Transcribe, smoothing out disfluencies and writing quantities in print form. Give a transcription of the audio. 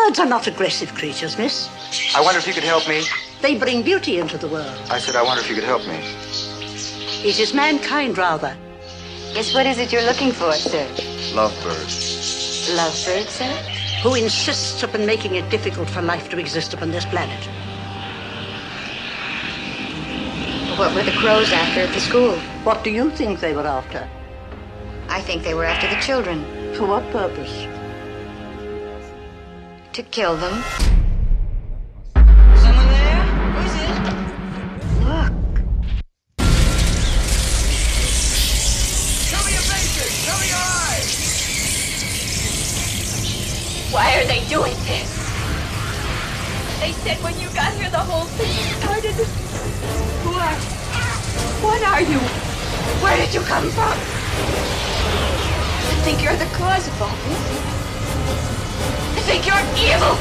Birds are not aggressive creatures, miss. I wonder if you could help me. They bring beauty into the world. I said, I wonder if you could help me. It is mankind, rather. Yes, what is it you're looking for, sir? Lovebirds. Lovebirds, sir? Who insists upon making it difficult for life to exist upon this planet. What were the crows after at the school? What do you think they were after? I think they were after the children. For what purpose? To kill them. Someone there? Who is it? Look. Show me your faces! Show me your eyes! Why are they doing this? They said when you got here the whole thing started. What are you? Where did you come from? I think you're the cause of all this. I think you're evil.